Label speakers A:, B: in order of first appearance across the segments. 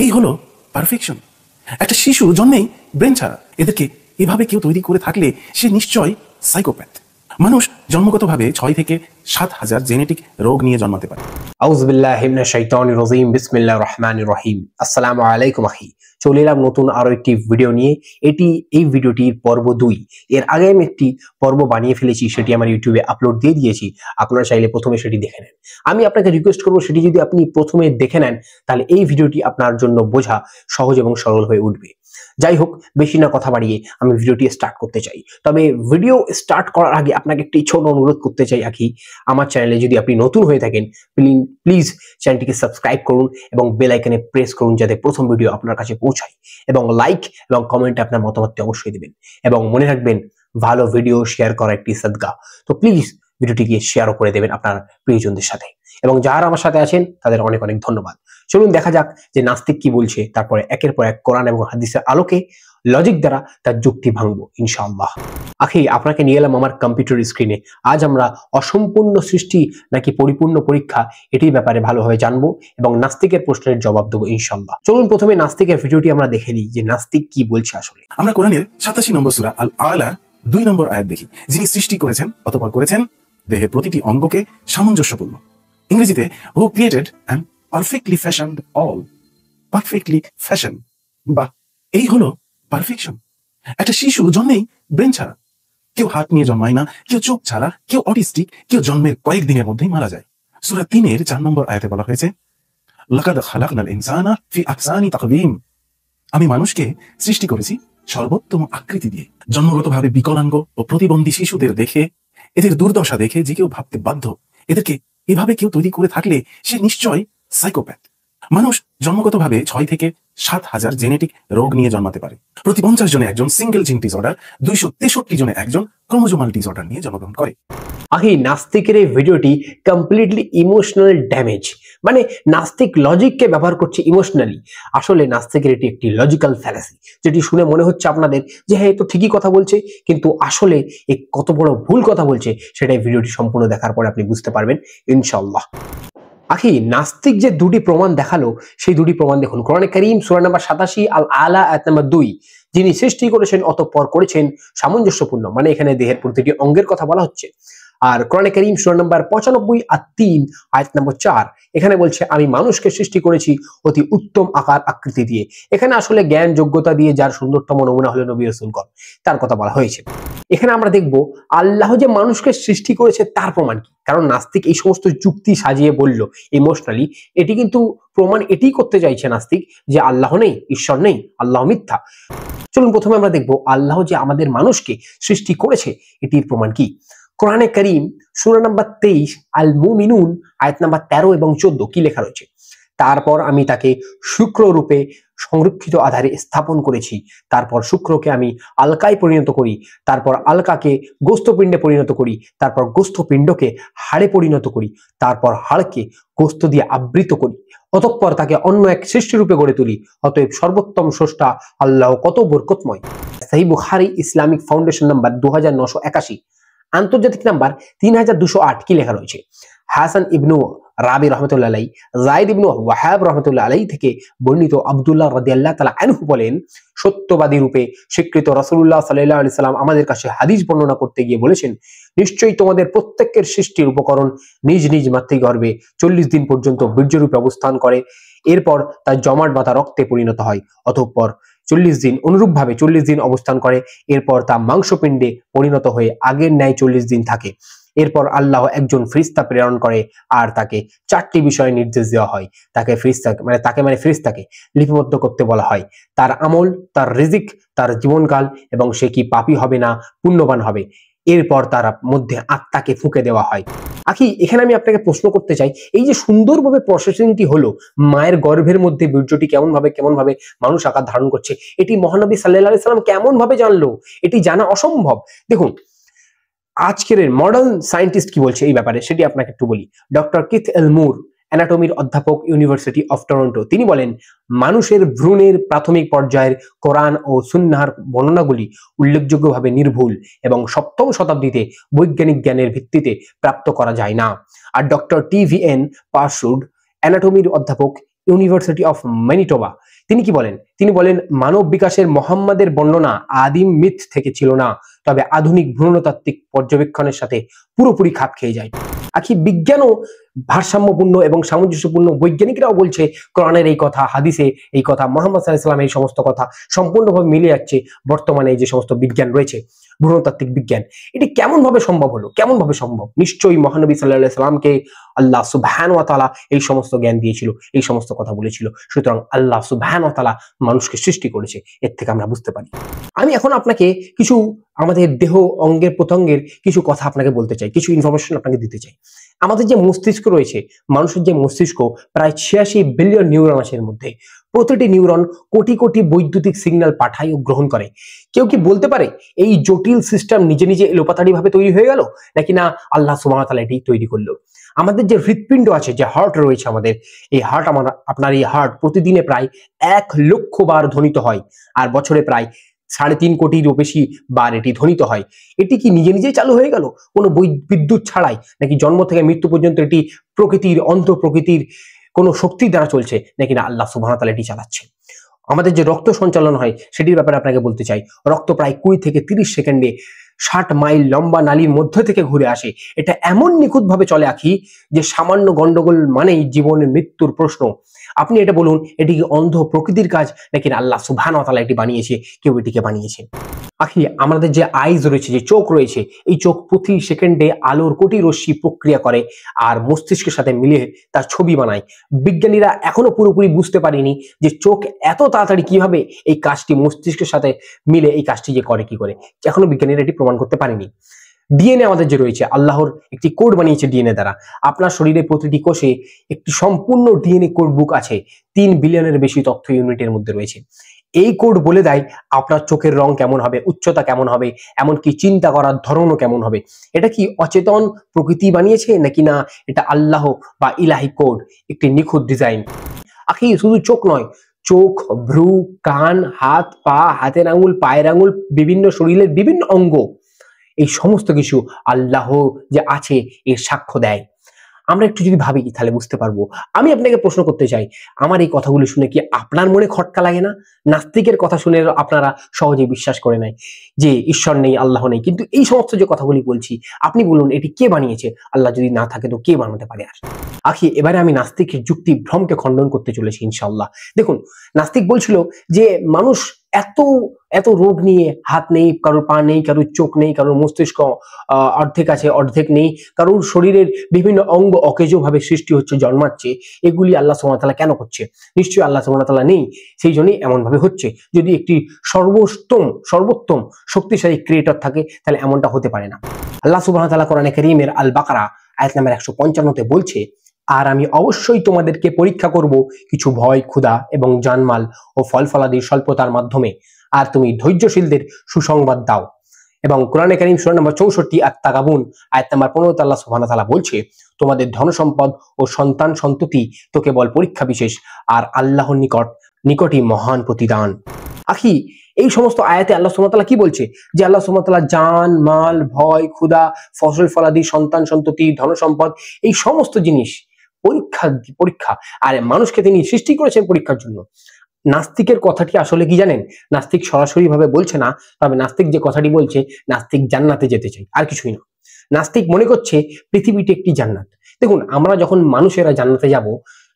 A: এই হলো পারফেকশন। একটা শিশু জন্মেই ব্রেন ছাড়া, এদেরকে এভাবে কেউ তৈরি করে থাকলে সে নিশ্চয় সাইকোপ্যাথ। মানুষ জন্মগতভাবে 6 থেকে 7,000 জেনেটিক রোগ নিয়ে জন্মাতে পারে।
B: আউযু বিল্লাহি মিনাশ শাইতানির রাজিম। বিসমিল্লাহির রহমানির রহিম। আসসালামু আলাইকুম আখি। চলে এলাম নতুন আরো একটি ভিডিও নিয়ে। এই ভিডিওটির পর্ব 2। এর আগে আমি একটি পর্ব বানিয়ে ফেলেছি, সেটি আমার ইউটিউবে আপলোড দিয়ে দিয়েছি। আপনারা চাইলে প্রথমে সেটি দেখে নেন। আমি আপনাকে রিকোয়েস্ট করবো, সেটি যদি আপনি প্রথমে দেখে নেন তাহলে এই ভিডিওটি আপনার জন্য বোঝা সহজ এবং সরল হয়ে উঠবে। যাই হোক, বেশি না কথা বাড়িয়ে আমি ভিডিওটি স্টার্ট করতে চাই। তবে ভিডিও স্টার্ট করার আগে আপনাকে একটি ছোট অনুরোধ করতে চাই আখি। আমার চ্যানেলে যদি আপনি নতুন হয়ে থাকেন, প্লিজ চ্যানেলটিকে সাবস্ক্রাইব করুন এবং বেল আইকনে প্রেস করুন, যাতে প্রথম ভিডিও আপনার কাছে পৌঁছায়। এবং লাইক এবং কমেন্টে আপনার মতামতটি অবশ্যই দিবেন। এবং মনে রাখবেন, ভালো ভিডিও শেয়ার করা একটি সাদকা। তো প্লিজ ভিডিওটিকে শেয়ারও করে দেবেন আপনার প্রিয়জনদের সাথে। এবং যারা আমার সাথে আছেন তাদের অনেক অনেক ধন্যবাদ। চলুন দেখা যাক যে নাস্তিক কি বলছে, তারপরে একের পর এক কোরআন এবং হাদিসের আলোকে লজিক দ্বারা তার যুক্তি ভাঙবো ইনশাআল্লাহ। আখি, আপনাকে নিয়ে এলাম আমার কম্পিউটার স্ক্রিনে। আজ আমরা অসম্পূর্ণ সৃষ্টি নাকি পরিপূর্ণ পরীক্ষা, এটির ব্যাপারে ভালোভাবে জানবো এবং নাস্তিকের প্রশ্নের জবাব দেবো ইনশাআল্লাহ। চলুন প্রথমে নাস্তিকের ভিডিওটি আমরা দেখে নিই যে নাস্তিক কি বলছে আসলে।
A: আমরা কোরআনের 87 নম্বর সূরা আল আলা 2 নম্বর আয়াত দেখি। যিনি সৃষ্টি করেছেন, অতঃপর করেছেন দেহের প্রতিটি অঙ্গকে সামঞ্জস্যপূর্ণ। ইংরেজিতে who created and perfectly fashioned all. Perfectly fashion, বা এই হলো পারফেকশন। একটা শিশু জন্মেই ব্রেন ছাড়া, কেউ হাত নিয়ে জন্মায় না, কেউ চোখ ছাড়া, কেউ অটিস্টিক, কেউ জন্মের কয়েকদিনের মধ্যেই মারা যায়। সূরা 3-এর 4 নম্বর আয়াতে বলা হয়েছে, লাকাদ খালাকনাল ইনসানা ফি আহসানি তাকওয়িম। আমি মানুষকে সৃষ্টি করেছি সর্বোত্তম আকৃতি দিয়ে। জন্মগতভাবে বিকলাঙ্গ ও প্রতিবন্ধী শিশুদের দেখে, এদের দুর্দশা দেখে যে কেউ ভাবতে বাধ্য, এদেরকে এভাবে কেউ তৈরি করে থাকলে সে নিশ্চয় সাইকোপ্যাথ। মানুষ জন্মগতভাবে 6 থেকে 7,000 জেনেটিক রোগ নিয়ে জন্মাতে পারে। প্রতি 50 জনে একজন সিঙ্গেল জিন ডিসঅর্ডার, 263 জনে একজন ক্রোমোজোমাল ডিসঅর্ডার নিয়ে জন্মগ্রহণ করে।
B: আহি, নাস্তিকের এই ভিডিওটি কমপ্লিটলি ইমোশনাল ড্যামেজ, মানে নাস্তিক লজিককে ব্যবহার করছে ইমোশনালি। আসলে নাস্তিকের এটি একটি লজিক্যাল ফ্যালাসি, যেটি শুনে মনে হচ্ছে আপনাদের যে হ্যাঁ, তো ঠিকই কথা বলছে, কিন্তু আসলে এ কত বড় ভুল কথা বলছে সেটাই ভিডিওটি সম্পূর্ণ দেখার পরে আপনি বুঝতে পারবেন ইনশাআল্লাহ। আখি, নাস্তিক যে দুটি প্রমাণ দেখালো, সেই দুটি প্রমাণ দেখুন। কোরআনে কারীম সূরা নাম্বার 87 আল আলা আয়াত নাম্বার 2। যিনি সৃষ্টি করেছেন অতঃপর করেছেন সামঞ্জস্যপূর্ণ, মানে এখানে দেহের প্রতিটি অঙ্গের কথা বলা হচ্ছে। আর কোরআনে কারীম সূরা নাম্বার 95 আর 3 আয়াত নম্বর 4, এখানে বলছে আমি মানুষকে সৃষ্টি করেছি অতি উত্তম আকার আকৃতি দিয়ে। এখানে আসলে জ্ঞান যোগ্যতা দিয়ে যার সুন্দরতম নমুনা হলো নবী রাসূলগণ, তার কথা বলা হয়েছে। এখানে আমরা দেখব আল্লাহ যে মানুষকে সৃষ্টি করেছে তার প্রমাণ কি। কারণ নাস্তিক এই সমস্ত যুক্তি সাজিয়ে বলল ইমোশনালি, এটি কিন্তু প্রমাণ এটিই করতে চাইছে নাস্তিক যে আল্লাহ নেই, ঈশ্বর নেই, আল্লাহ মিথ্যা। চলুন প্রথমে আমরা দেখব আল্লাহ যে আমাদের মানুষকে সৃষ্টি করেছে এটির প্রমাণ কি। কোরআনে কারীম সূরা নাম্বার 23 আল মুমিনুন আয়াত নাম্বার 13 এবং 14 কি লেখা রয়েছে, তারপর আমি তাকে শুক্র রূপে সংরক্ষিত আধারে স্থাপন করেছি, তারপর শুক্রকে আমি আলকায় পরিণত করি, তারপর আলকাকে গোস্তপিণ্ডে পরিণত করি, তারপর গোস্তপিণ্ডকে হাড়ে পরিণত করি, তারপর হাড়কে গোস্ত দিয়ে আবৃত করি, অতঃপর তাকে অন্য এক সৃষ্টিরূপে গড়ে তুলি। অতএব সর্বোত্তম স্রষ্টা আল্লাহ কত বরকতময়। সহিহ বুখারী ইসলামিক ফাউন্ডেশন নাম্বার 2981, আন্তর্জাতিক নাম্বার 3208 কি লেখা রয়েছে, হাসান ইবনু রাবি রহমতুল্লাহ আলাইহি, যায়েদ ইবনু ওয়াহাব রহমতুল্লাহ আলাইহি থেকে বর্ণিত আব্দুল্লাহ রাদিয়াল্লাহু তাআলা আনহু বলেন, সত্যবাদী রূপে স্বীকৃত রাসূলুল্লাহ সাল্লাল্লাহু আলাইহি সাল্লাম আমাদের কাছে হাদিস বর্ণনা করতে গিয়ে বলেছেন, নিশ্চয়ই তোমাদের প্রত্যেকের সৃষ্টির উপকরণ নিজ নিজ মাতৃগর্ভে 40 দিন পর্যন্ত বীর্যরূপে অবস্থান করে, এরপর তা জমাট বাঁধা রক্তে পরিণত হয়, অতঃপর 40 দিন অনুরূপভাবে 40 দিন অবস্থান করে, এরপর তা মাংসপিণ্ডে পরিণত হয়ে আগের ন্যায় 40 দিন থাকে। এরপর আল্লাহ একজন ফেরেশতা প্রেরণ করে আর তাকে 4টি বিষয়ে নির্দেশ দেওয়া হয়। তাকে ফেরেশতাকে লিপিবদ্ধ করতে বলা হয়, তার আমল, তার রিজিক, তার জীবনকাল এবং সে কি পাপী হবে না পুণ্যবান হবে। এরপর তার মধ্যে আত্মাকে ফুঁকে দেওয়া হয়। আখি, এখানে আমি আপনাকে প্রশ্ন করতে চাই, এই যে সুন্দরভাবে প্রসেসিংটি হলো, মায়ের গর্ভের মধ্যে বীর্যটি কেমন ভাবে মানুষ আকার ধারণ করছে, এটি মহানবী সাল্লাল্লাহু আলাইহি সাল্লাম কেমন ভাবে জানলো? এটি জানা অসম্ভব। দেখুন, আজকের মডার্ন সায়েন্টিস্ট কি বলছে এই ব্যাপারে সেটি আপনাকে একটু বলি। ডক্টর কিথ এল মুর, অ্যানাটমির অধ্যাপক, ইউনিভার্সিটি অফ টরন্টো, তিনি বলেন, মানুষের ভ্রূণের প্রাথমিক পর্যায়ের কোরআন ও সুন্নাহর বর্ণনাগুলি উল্লেখযোগ্যভাবে নির্ভুল এবং 7ম শতাব্দীতে বৈজ্ঞানিক জ্ঞানের ভিত্তিতে প্রাপ্ত করা যায় না। আর ডক্টর টি.ভি.এন. পারশুড, অ্যানাটমির অধ্যাপক, ইউনিভার্সিটি অফ ম্যানিটোবা। তিনি কি বলেন? তিনি বলেন মানব বিকাশের মোহাম্মদের বর্ণনা আদিম মিথ থেকে ছিল না, তবে আধুনিক ভ্রূণতাত্ত্বিক পর্যবেক্ষণের সাথে পুরোপুরি খাপ খেয়ে যায়। আখি বিজ্ঞানও ভারসাম্যপূর্ণ এবং সামঞ্জস্যপূর্ণ। বৈজ্ঞানিকরাও বলছে কোরআনের এই কথা, হাদিসে এই কথা, মুহাম্মদ সাল্লাল্লাহু আলাইহি ওয়াসাল্লাম এই সমস্ত কথা সম্পূর্ণভাবে মিলে যাচ্ছে বর্তমানে যে সমস্ত বিজ্ঞান রয়েছে, ভ্রূণতাত্ত্বিক বিজ্ঞান। এটি কেমন ভাবে সম্ভব হলো? কেমন ভাবে সম্ভব? নিশ্চয়ই মহানবী সাল্লাল্লাহু আলাইহি ওয়াসাল্লামকে আল্লাহ সুবহানাহু ওয়া তাআলা এই সমস্ত জ্ঞান দিয়েছিল, এই সমস্ত কথা বলেছিল। সুতরাং আল্লাহ সুবহানাহু ওয়া তাআলা মানুষকে সৃষ্টি করেছে, এর থেকে আমরা বুঝতে পারি। আমি এখন আপনাকে কিছু আমাদের দেহ অঙ্গের প্রত্যঙ্গের কিছু কথা আপনাকে বলতে চাই, কিছু ইনফরমেশন আপনাকে দিতে চাই। আমাদের যে মস্তিষ্ক রয়েছে, মানুষের যে মস্তিষ্ক, প্রায় 86 বিলিয়ন নিউরন আছে এর মধ্যে। প্রতিটি নিউরন কোটি কোটি বৈদ্যুতিক সিগন্যাল পাঠায় ও গ্রহণ করে। কেউ কি বলতে পারে এই জটিল সিস্টেম নিজে নিজে এলোপাতাড়ি ভাবে তৈরি হয়ে গেল, নাকি না আল্লাহ সুবহানাহু ওয়া তাআলা এটি তৈরি করলো? আমাদের যে হৃৎপিণ্ড আছে, যে হার্ট রয়েছে আমাদের, এই হার্ট আপনার এই হার্ট প্রতিদিনে প্রায় 1 লক্ষ বার ধ্বনিত হয়, আর বছরে প্রায় 3.5 কোটিরও বেশি বার এটি ধ্বনিত হয়। এটি কি নিজে নিজেই চালু হয়ে গেল কোনো বিদ্যুৎ ছাড়াই, নাকি জন্ম থেকে মৃত্যু পর্যন্ত এটি প্রকৃতির প্রকৃতির কোনো শক্তি দ্বারা চলছে, নাকি না আল্লাহ সুবহানাহু ওয়া তাআলা এটি চালাচ্ছে? আমাদের যে রক্ত সঞ্চালন হয় সেটির ব্যাপারে আপনাকে বলতে চাই। রক্ত প্রায় 20 থেকে 30 সেকেন্ডে 60 মাইল লম্বা নালীর মধ্য থেকে ঘুরে আসে। এটা এমন নিখুঁতভাবে চলে আখি যে সামান্য গন্ডগোল মানেই জীবনের মৃত্যুর প্রশ্ন। আপনি এটা বলুন, এটি কি অন্ধ প্রকৃতির কাজ, নাকি আল্লাহ সুবহানাহু ওয়া তাআলা এটি বানিয়েছে, কেউ এটিকে বানিয়েছে? আখি আমাদের যে আইজ রয়েছে, যে চোখ রয়েছে, এই চোখ প্রতি সেকেন্ডে আলোর কোটি রশ্মি প্রক্রিয়া করে আর মস্তিষ্কের সাথে মিলে তার ছবি বানায়। বিজ্ঞানীরা এখনো পুরোপুরি বুঝতে পারেনি যে চোখ এত তাড়াতাড়ি কিভাবে এই কাজটি মস্তিষ্কের সাথে মিলে এই কাজটি যে করে কি করে। এখনো বিজ্ঞানীরা এটি প্রমাণ করতে পারেনি। ডিএনএ আমাদের যে রয়েছে, আল্লাহর একটি কোড বানিয়েছে ডিএনএ দ্বারা। আপনার শরীরে প্রতিটি কোষে একটি সম্পূর্ণ ডিএনএ কোড বুক আছে, 3 বিলিয়নের বেশি তথ্য ইউনিটের মধ্যে রয়েছে। এই কোড বলে দেয় আপনার চোখের রং কেমন হবে, উচ্চতা কেমন হবে, এমনকি চিন্তা করার ধরনও কেমন হবে। এটা কি অচেতন প্রকৃতি বানিয়েছে, নাকি না এটা আল্লাহ বা ইলাহি কোড, একটি নিখুঁত ডিজাইন? আখি শুধু চোখ নয়, চোখ, ভ্রু, কান, হাত, পা, হাতের আঙুল, পায়ের আঙুল, বিভিন্ন শরীরের বিভিন্ন অঙ্গ, এই সমস্ত কিছু আল্লাহ যে আছে এর সাক্ষ্য দেয়। আমরা একটু যদি ভাবি তাহলে বুঝতে পারবো। আমি আপনাকে প্রশ্ন করতে চাই, আমার এই কথাগুলো শুনে কি আপনার মনে খটকা লাগে না? নাস্তিকের কথা শুনে আপনারা সহজেই বিশ্বাস করে নেয় যে ঈশ্বর নেই, আল্লাহ নেই, কিন্তু এই সমস্ত যে কথাগুলি বলছি, আপনি বলুন এটি কে বানিয়েছে? আল্লাহ যদি না থাকে তো কে বানাতে পারে? আর আখি এবারে আমি নাস্তিকের যুক্তি ভ্রমকে খণ্ডন করতে চলেছি ইনশাআল্লাহ। দেখুন, নাস্তিক বলছিল যে মানুষ এত এত রোগ নিয়ে, হাত নেই, কারোর পা নেই, কারোর চোখ নেই, কারোর মস্তিষ্ক অর্ধেক আছে, অর্ধেক নেই, কারোর শরীরের বিভিন্ন অঙ্গ অকেজো ভাবে সৃষ্টি হচ্ছে, জন্মাচ্ছে। এগুলি আল্লাহ সুবহানাহু ওয়া তাআলা কেন করছে? নিশ্চয়ই আল্লাহ সুবহানাহু ওয়া তাআলা নেই, সেই জন্যই এমন ভাবে হচ্ছে। যদি একটি সর্বোত্তম শক্তিশালী ক্রিয়েটর থাকে তাহলে এমনটা হতে পারে না। আল্লাহ সুবহানাহু ওয়া তাআলা কোরআনে কারীমের আল বাকারা আয়াত নাম্বার 155-তে বলছে, আর আমি অবশ্যই তোমাদেরকে পরীক্ষা করব কিছু ভয়, ক্ষুধা এবং জানমাল ও ফল ফলাদির স্বল্পতার মাধ্যমে, আর তুমি ধৈর্যশীলদের সুসংবাদ দাও। এবং কোরআনে কারীম সূরা নম্বর 64 আত-তাগাবুন আয়াত নাম্বার 15 আল্লাহ সুবহানাহু ওয়া তাআলা বলছে, তোমাদের ধন সম্পদ ও সন্তান সন্ততি তো কেবল পরীক্ষা বিশেষ, আর আল্লাহর নিকটই মহান প্রতিদান। আখি এই সমস্ত আয়াতে আল্লাহ সুবহানাহু ওয়া তাআলা কি বলছে? যে আল্লাহ সুবহানাহু ওয়া তাআলা জান, মাল, ভয়, ক্ষুধা, ফসল ফলাদি, সন্তান সন্ততি, ধন সম্পদ, এই সমস্ত জিনিস পরীক্ষা, আর মানুষকে তিনি সৃষ্টি করেছেন পরীক্ষার জন্য। নাস্তিকের কথাটি আসলে কি জানেন? নাস্তিক সরাসরি ভাবে বলছে না, তবে নাস্তিক যে কথাটি বলছে, নাস্তিক জান্নাতে যেতে চাই, আর কিছুই না। নাস্তিক মনে করছে পৃথিবীটি একটি জান্নাত। দেখুন, আমরা যখন মানুষেরা জান্নাতে যাব,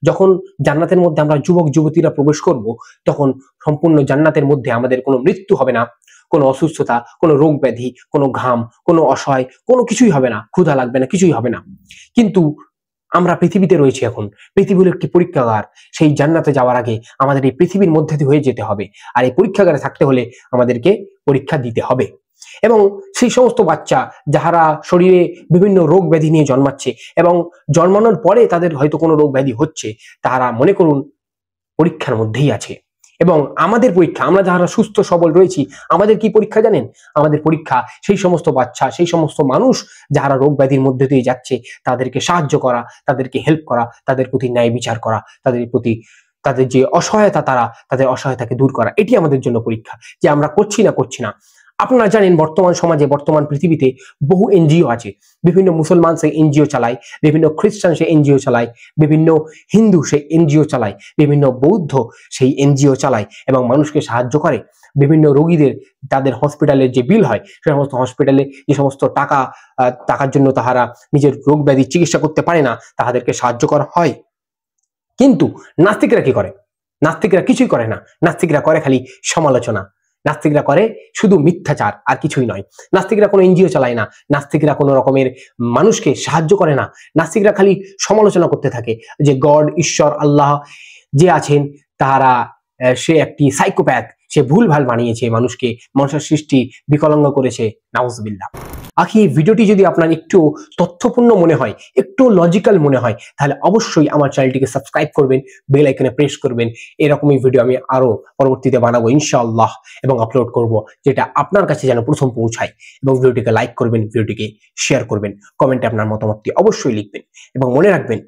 B: যখন জান্নাতের মধ্যে আমরা যুবক যুবতীরা প্রবেশ করব, তখন সম্পূর্ণ জান্নাতের মধ্যে আমাদের কোনো মৃত্যু হবে না, কোনো অসুস্থতা, কোনো রোগ ব্যাধি, কোনো ঘাম, কোনো অসহায়, কোনো কিছুই হবে না, ক্ষুধা লাগবে না, কিছুই হবে না। কিন্তু আমরা পৃথিবীতে রয়েছি এখন, পৃথিবী হলো একটি পরীক্ষাগার। সেই জান্নাতে যাওয়ার আগে আমাদের এই পৃথিবীর মধ্যে দিয়ে হয়ে যেতে হবে, আর এই পরীক্ষাগারে থাকতে হলে আমাদেরকে পরীক্ষা দিতে হবে। এবং সেই সমস্ত বাচ্চা যারা শরীরে বিভিন্ন রোগ ব্যাধি নিয়ে জন্মাচ্ছে এবং জন্মানোর পরে তাদের হয়তো কোনো রোগ ব্যাধি হচ্ছে, তারা মনে করুন পরীক্ষার মধ্যেই আছে। এবং আমাদের পরীক্ষা, আমরা যারা সুস্থ সবল রয়েছি, আমাদের কি পরীক্ষা জানেন? আমাদের পরীক্ষা সেই সমস্ত বাচ্চা, সেই সমস্ত মানুষ যারা রোগ ব্যাধির মধ্যে দিয়ে যাচ্ছে, তাদেরকে সাহায্য করা, তাদেরকে হেল্প করা, তাদের প্রতি ন্যায় বিচার করা, তাদের যে অসহায়তা, তাদের অসহায়তাকে দূর করা। এটি আমাদের জন্য পরীক্ষা, যে আমরা করছি না। আপনারা জানেন বর্তমান সমাজে, বর্তমান পৃথিবীতে বহু এনজিও আছে। বিভিন্ন মুসলমান সে এনজিও চালায়, বিভিন্ন খ্রিস্টান সে এনজিও চালায়, বিভিন্ন হিন্দু সেই এনজিও চালায়, বিভিন্ন বৌদ্ধ সেই এনজিও চালায় এবং মানুষকে সাহায্য করে। বিভিন্ন রোগীদের তাদের হসপিটালের যে বিল হয়, সে সমস্ত হসপিটালে যে সমস্ত টাকার জন্য তাহারা নিজের রোগ ব্যাধি চিকিৎসা করতে পারে না, তাহাদেরকে সাহায্য করা হয়। কিন্তু নাস্তিকরা কি করে? নাস্তিকরা কিছুই করে না। নাস্তিকরা করে খালি সমালোচনা, নাস্তিকরা করে শুধু মিথ্যাচার, আর কিছুই নয়। নাস্তিকরা কোনো এনজিও চালায় না, নাস্তিকরা কোনো রকমের মানুষকে সাহায্য করে না, নাস্তিকরা খালি সমালোচনা করতে থাকে যে গড, ঈশ্বর, আল্লাহ যে আছেন তাহারা সে একটি সাইকোপ্যাথ, সে ভুলভাল বানিয়েছে মানুষকে, মানুষের সৃষ্টি বিকলাঙ্গ করেছে, নাউজুবিল্লাহ। আখি ভিডিওটি যদি আপনার একটু তথ্যপূর্ণ মনে হয়, একটু লজিক্যাল মনে হয়, তাহলে অবশ্যই আমার চ্যানেলটিকে সাবস্ক্রাইব করবেন, বেল আইকনে প্রেস করবেন। এরকমই ভিডিও আমি আরো পরবর্তীতে বানাবো ইনশাআল্লাহ, এবং আপলোড করব, যেটা আপনার কাছে যেন প্রথম পৌঁছায়। এবং ভিডিওটিকে লাইক করবেন, ভিডিওটিকে শেয়ার করবেন, কমেন্টে আপনার মতামতটি অবশ্যই লিখবেন, এবং মনে রাখবেন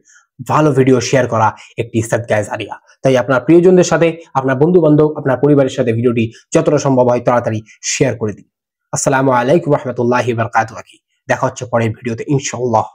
B: ভালো ভিডিও শেয়ার করা একটি সাদকায়ে জারিয়া। তাই আপনার প্রিয়জনদের সাথে, আপনার বন্ধু বান্ধব, আপনার পরিবারের সাথে ভিডিওটি যতটা সম্ভব হয় তাড়াতাড়ি শেয়ার করে দিন। আসসালামু আলাইকুম রহমতুল্লাহি ওয়া বারাকাতুহু। দেখা হচ্ছে পরের ভিডিওতে ইনশাআল্লাহ।